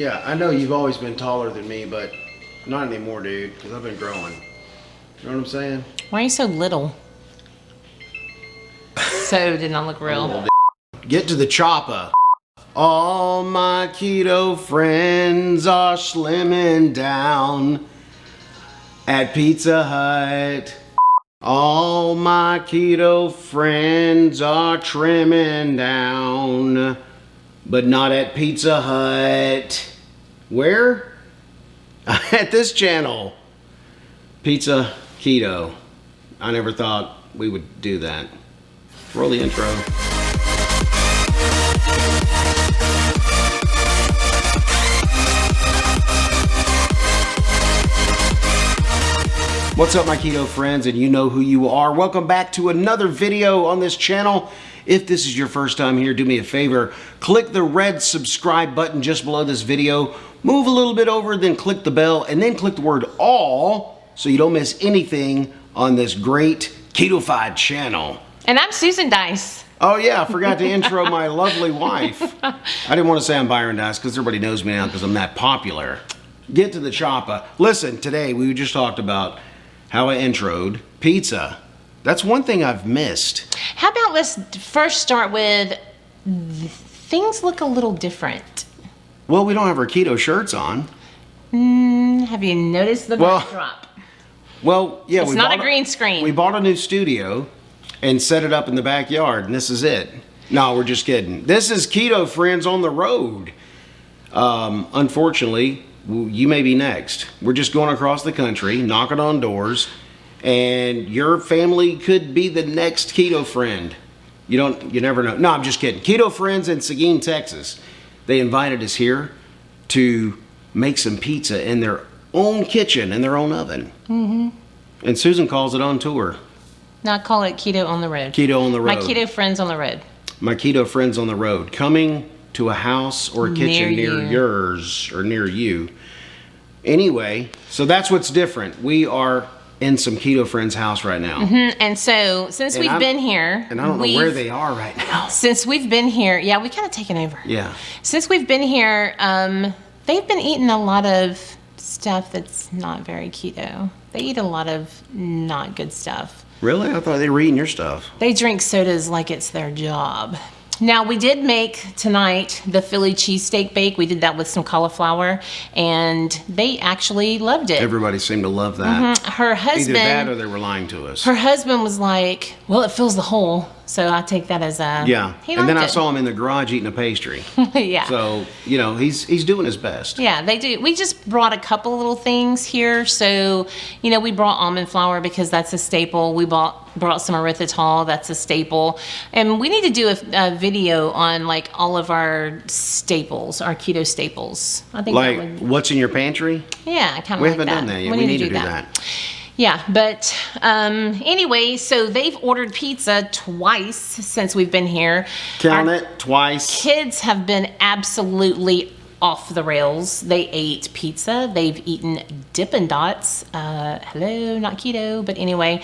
Yeah, I know you've always been taller than me, but not anymore, dude, because I've been growing. You know what I'm saying? Why are you so little? So did not look real. Get to the chopper. All my keto friends are slimming down at Pizza Hut. All my keto friends are trimming down, but not at Pizza Hut. Where? At this channel. Pizza Keto. I never thought we would do that. Roll the intro. What's up, my keto friends, and you know who you are. Welcome back to another video on this channel. If this is your first time here, do me a favor. Click the red subscribe button just below this video. Move a little bit over, then click the bell, and then click the word all so you don't miss anything on this great keto-fied channel. And I'm Susan Dice. Oh yeah, I forgot to intro my lovely wife. I didn't want to say I'm Byron Dice because everybody knows me now because I'm that popular. Get to the chopper. Listen, today we just talked about how I introed pizza. That's one thing I've missed. How about let's first start with things look a little different. Well, we don't have our keto shirts on. Have you noticed the backdrop? Well, yeah. It's not a green screen. We bought a new studio and set it up in the backyard, and this is it. No, we're just kidding. This is Keto Friends on the road. Unfortunately, you may be next. We're just going across the country, knocking on doors, and your family could be the next keto friend. You never know. No, I'm just kidding. Keto Friends in Seguin, Texas. They invited us here to make some pizza in their own kitchen, in their own oven. Mm-hmm. And Susan calls it on tour. No, I call it Keto on the Road. Keto on the road. My Keto Friends on the Road. My Keto Friends on the Road. Coming to a house or a kitchen near yours or near you. Anyway, so that's what's different. We are in some Keto Friends' house right now. Mm-hmm. And so, since we've been here... And I don't know where they are right now. Since we've been here... Yeah, we kind of taken over. Yeah. Since we've been here, they've been eating a lot of stuff that's not very keto. They eat a lot of not good stuff. Really? I thought they were eating your stuff. They drink sodas like it's their job. Now, we did make tonight the Philly cheesesteak bake. We did that with some cauliflower, and they actually loved it. Everybody seemed to love that. Mm-hmm. Her husband... Either that or they were lying to us. Her husband was like, well, it fills the hole. So I take that as a... Yeah. And then I saw him in the garage eating a pastry. Yeah. So, you know, he's doing his best. Yeah, they do. We just brought a couple little things here. So, you know, we brought almond flour because that's a staple. We brought some erythritol. That's a staple. And we need to do a video on, like, all of our staples, our keto staples. I think like, what's in your pantry? Yeah, kind of like that. We haven't done that yet. We need to do that. Yeah, but anyway, so they've ordered pizza twice since we've been here. Count it, twice. Kids have been absolutely off the rails. They ate pizza. They've eaten Dippin' Dots. Hello, not keto, but anyway,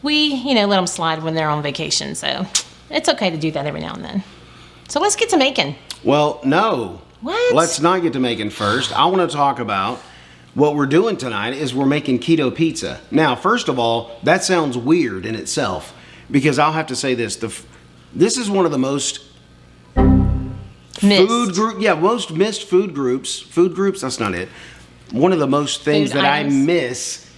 we, let them slide when they're on vacation. So it's okay to do that every now and then. So let's get to making. Well, no. What? Let's not get to making first. I want to talk about what we're doing tonight is we're making keto pizza. Now, first of all, that sounds weird in itself because I'll have to say this. This is one of the most most missed food groups. Food groups, that's not it. One of the most things that I miss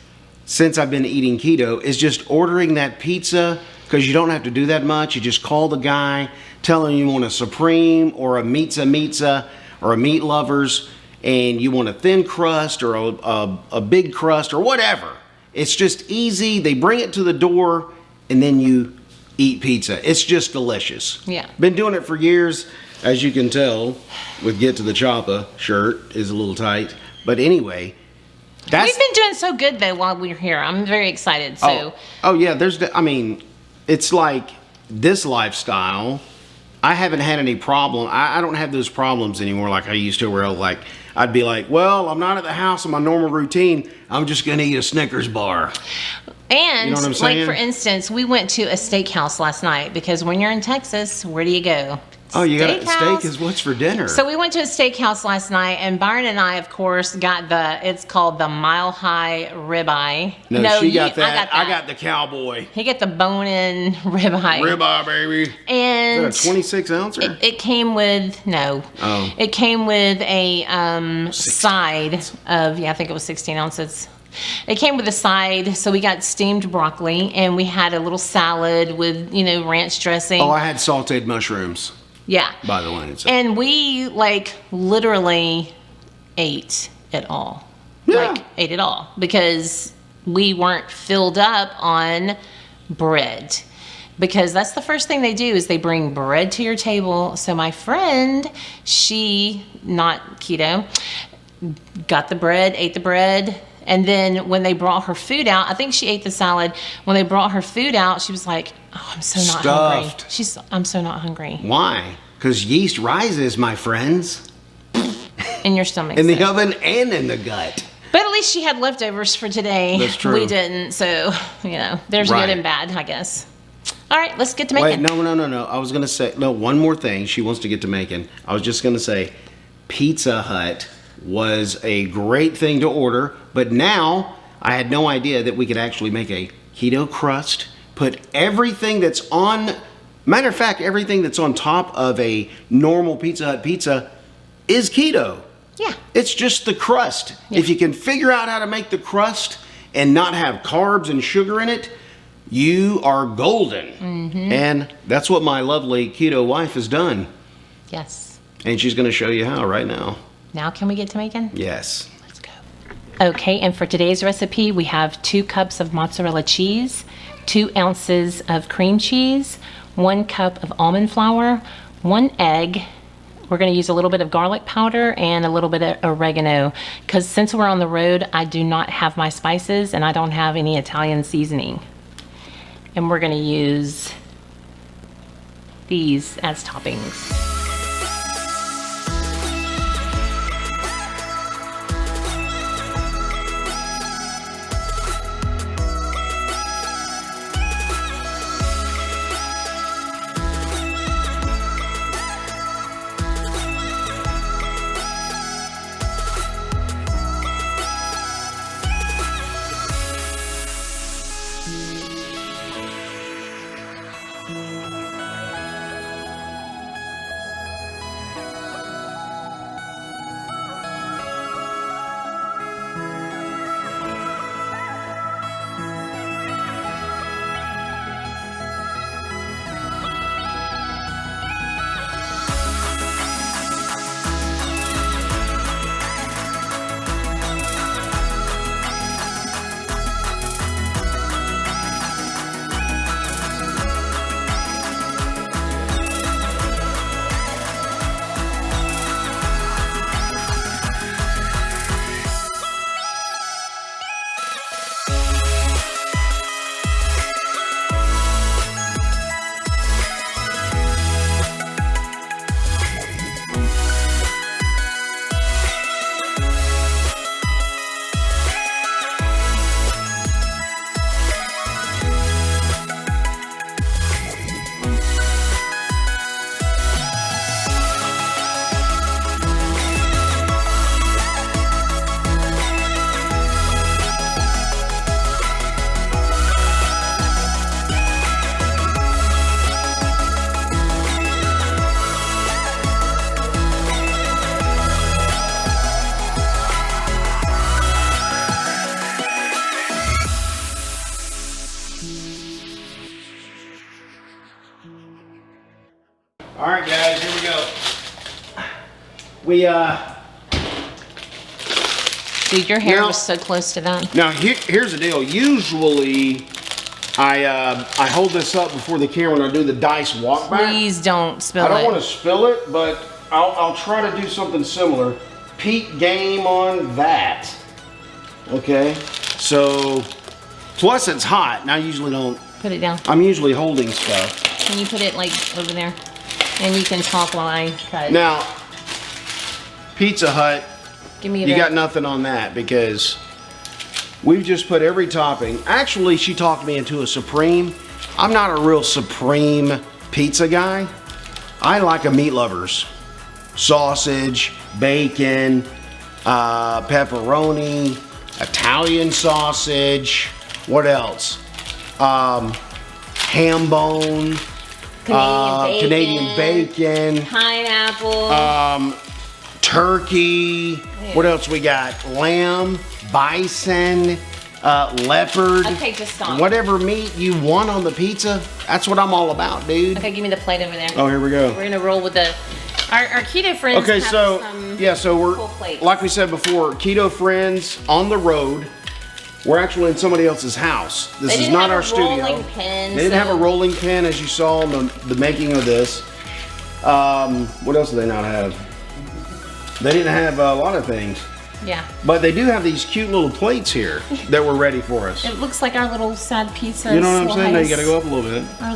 since I've been eating keto is just ordering that pizza because you don't have to do that much. You just call the guy, tell him you want a Supreme or a Mezza or a Meat Lovers, and you want a thin crust or a big crust or whatever. It's just easy. They bring it to the door and then you eat pizza. It's just delicious. Yeah. Been doing it for years. As you can tell, with Get to the Choppa shirt is a little tight. But anyway, we've been doing so good though while we're here. I'm very excited. So. Oh yeah, it's like this lifestyle. I haven't had any problem. I don't have those problems anymore like I used to where I'd be like, well, I'm not at the house in my normal routine. I'm just going to eat a Snickers bar. And, you know what I'm saying? Like, for instance, we went to a steakhouse last night because when you're in Texas, where do you go? Oh, you got Steakhouse. steak is what's for dinner. So we went to a steakhouse last night, and Byron and I, of course, got it's called the Mile High Ribeye. No, she got that. I got the cowboy. He got the bone-in ribeye. Ribeye, baby. And is that a 26 ouncer? It came with It came with a side of I think it was 16 ounces. It came with a side, so we got steamed broccoli, and we had a little salad with ranch dressing. Oh, I had sautéed mushrooms. Yeah. By the way, and we literally ate it all. Yeah. Ate it all because we weren't filled up on bread. Because that's the first thing they do is they bring bread to your table. So my friend, she, not keto, got the bread, ate the bread. And then when they brought her food out, I think she ate the salad. When they brought her food out, she was like, "Oh, I'm so not hungry." I'm so not hungry. Why? Because yeast rises, my friends. In your stomach. In the oven and in the gut. But at least she had leftovers for today. That's true. We didn't, so, there's good and bad, I guess. All right, let's get to making. Wait, no. I was going to say, one more thing. She wants to get to making. I was just going to say, Pizza Hut was a great thing to order, but now I had no idea that we could actually make a keto crust, put everything that's on, matter of fact, everything that's on top of a normal Pizza Hut pizza is keto. Yeah. It's just the crust. Yeah. If you can figure out how to make the crust and not have carbs and sugar in it, you are golden. Mm-hmm. And that's what my lovely keto wife has done. Yes. And she's going to show you how right now. Now can we get to making? Yes. Let's go. Okay, and for today's recipe, we have 2 cups of mozzarella cheese, 2 ounces of cream cheese, 1 cup of almond flour, 1 egg. We're going to use a little bit of garlic powder and a little bit of oregano because since we're on the road, I do not have my spices and I don't have any Italian seasoning. And we're going to use these as toppings. All right, guys, here we go. Dude, your hair was so close to that. Now, here's the deal. Usually, I hold this up before the camera and I do the dice walk back. Please don't spill it. I don't want to spill it, but I'll try to do something similar. Peak game on that. Okay, so, plus it's hot, and I usually don't. Put it down. I'm usually holding stuff. Can you put it like over there? And you can talk while I cut. Now, Pizza Hut, Give me a you bit. got nothing on that because we've just put every topping. Actually, she talked me into a Supreme. I'm not a real Supreme pizza guy. I like a meat lovers. Sausage, bacon, pepperoni, Italian sausage. What else? Ham bone. Canadian bacon. Pineapple. Turkey. What else we got? Lamb, bison, leopard. Okay, just stop. Whatever meat you want on the pizza, that's what I'm all about, dude. Okay, give me the plate over there. Oh, here we go. We're gonna roll with the our keto friends. Okay, have so some so we're cool plates. like we said before, keto friends on the road. We're actually in somebody else's house. This is not our studio. They didn't have a rolling pin. They didn't have a rolling pin, as you saw in the making of this. What else do they not have? They didn't have a lot of things. Yeah. But they do have these cute little plates here that were ready for us. It looks like our little sad pizza. You know what I'm saying? Now you slice. gotta go up a little bit. Our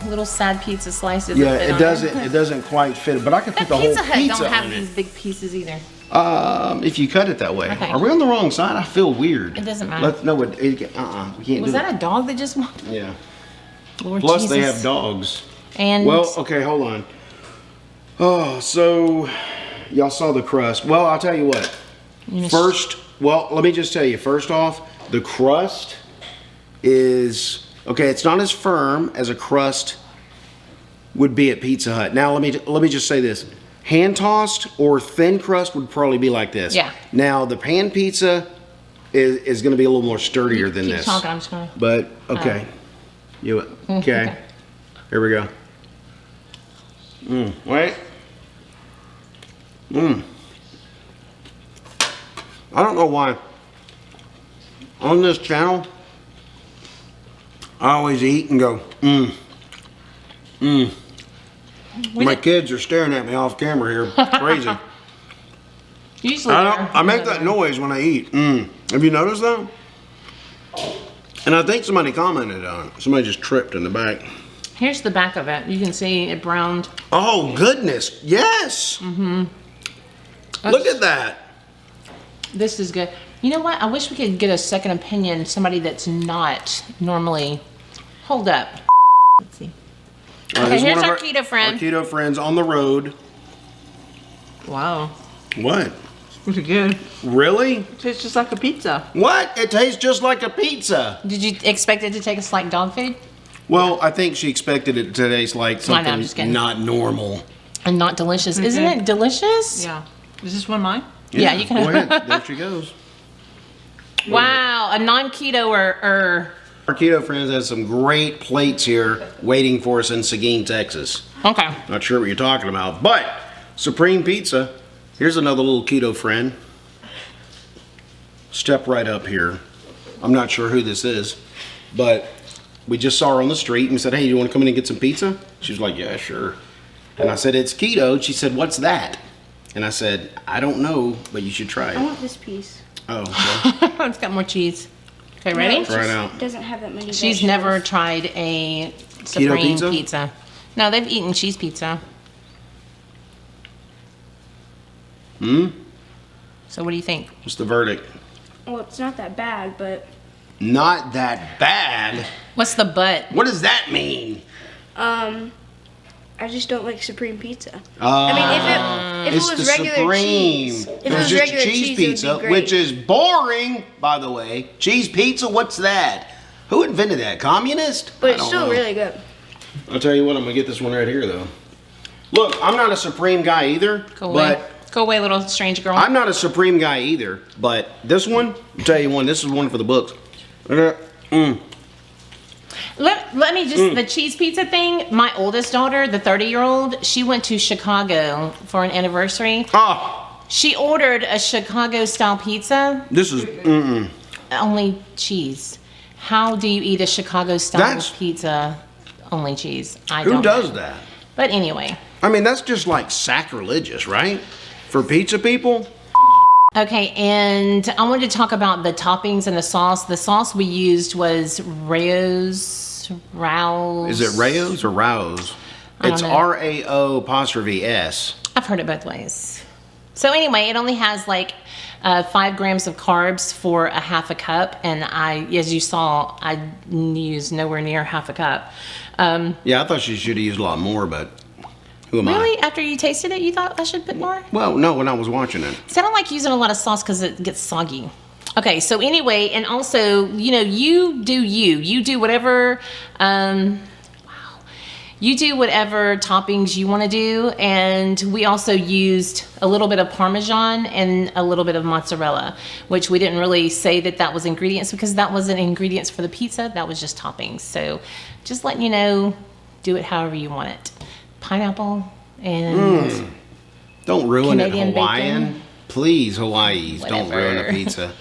little sad pizza slices. Yeah, it doesn't quite fit. But I could put the whole Pizza Hut pizza don't have on these big pieces either. it. If you cut it that way. Okay. Are we on the wrong side? I feel weird. It doesn't matter. We can't do Was that a dog that just walked? Yeah. Lord Plus Jesus. they have dogs. And Well, okay, hold on. Oh, so y'all saw the crust. Well, I'll tell you what. First, let me just tell you. First off, the crust is okay. It's not as firm as a crust would be at Pizza Hut. Now, let me just say this: hand tossed or thin crust would probably be like this. Yeah. Now, the pan pizza is going to be a little more sturdier than keep this. talking, I'm just gonna. But okay, okay. Here we go. Wait. I don't know why. On this channel, I always eat and go, My kids are staring at me off camera here, crazy. Usually I make that noise when I eat. Have you noticed that? And I think somebody commented on it. Somebody just tripped in the back. Here's the back of it. You can see it browned. Oh goodness, yes. Look at that. This is good. You know what? I wish we could get a second opinion. Somebody that's not normally. Hold up. Let's see. Okay, here's our keto friend. Our keto friends on the road. Wow. What? Pretty good. Really? Tastes just like a pizza. What? It tastes just like a pizza. Did you expect it to taste like dog food? Well, I think she expected it to taste like I'm just something kidding. not normal. And not delicious. Isn't it delicious? Yeah. Is this one mine? Yeah, you can. Go ahead. There she goes. Wow, a non-keto or Our keto friends has some great plates here waiting for us in Seguin, Texas. okay. Not sure what you're talking about, but Supreme Pizza. Here's another little keto friend. Step right up here. I'm not sure who this is, but we just saw her on the street and we said, hey, you want to come in and get some pizza? She was like, yeah, sure. And I said, it's keto. And she said, what's that? And I said, I don't know, but you should try I it. want this piece. Oh, okay. It's got more cheese. Okay, ready? Try it out. It doesn't have that many. She's vegetables. never tried a Supreme pizza? No, they've eaten cheese pizza. So what do you think? What's the verdict? Well, it's not that bad, but Not that bad. What's the but? What does that mean? I just don't like Supreme Pizza. I mean, if it It's was the regular Supreme. cheese, if it was just regular cheese cheese, pizza, it would be great. which is boring, by the way. Cheese pizza, what's that? Who invented that? Communist? But I it's don't still know. really good. I'll tell you what, I'm gonna get this one right here, though. Look, I'm not a Supreme guy either, Go away. but Go away, little strange girl. I'm not a Supreme guy either. But this one, I'll tell you one. This is one for the books. Let me just, the cheese pizza thing, my oldest daughter, the 30-year-old, she went to Chicago for an anniversary. Oh, She ordered a Chicago-style pizza, this is only cheese. How do you eat a Chicago-style That's- pizza, only cheese? I who don't does know. that? But anyway. I mean, that's just like sacrilegious, right? For pizza people. Okay, and I wanted to talk about the toppings and the sauce. The sauce we used was Rao's. Is it Rao's or Rao's? I don't It's know. RAO''S. I've heard it both ways. So anyway, it only has like 5 grams of carbs for a half a cup, and as you saw, I used nowhere near half a cup. Yeah, I thought she should have used a lot more, but Who am I? Really? After you tasted it, you thought I should put more? Well, no, when I was watching it. See, I don't like using a lot of sauce because it gets soggy. Okay, so anyway, and also, you know, you do you. You do whatever, you do whatever toppings you want to do. And we also used a little bit of Parmesan and a little bit of mozzarella, which we didn't really say that that was ingredients because that wasn't ingredients for the pizza. That was just toppings. So just letting you know, do it however you want it. Pineapple and Don't ruin Canadian it, Hawaiian. bacon. Please, Hawaii's, don't ruin a Whatever. pizza.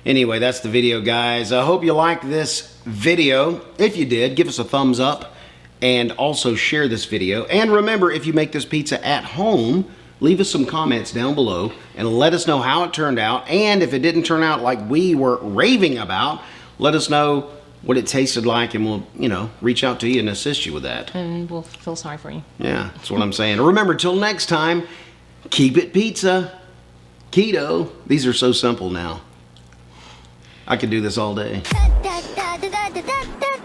Anyway, that's the video, guys. I hope you liked this video. If you did, give us a thumbs up and also share this video. And remember, if you make this pizza at home, leave us some comments down below and let us know how it turned out. And if it didn't turn out like we were raving about, let us know what it tasted like, and we'll, you know, reach out to you and assist you with that. And we'll feel sorry for you. Yeah, that's what I'm saying. Remember, till next time, keep it pizza. Keto. These are so simple now. I could do this all day. Da da da da da da da.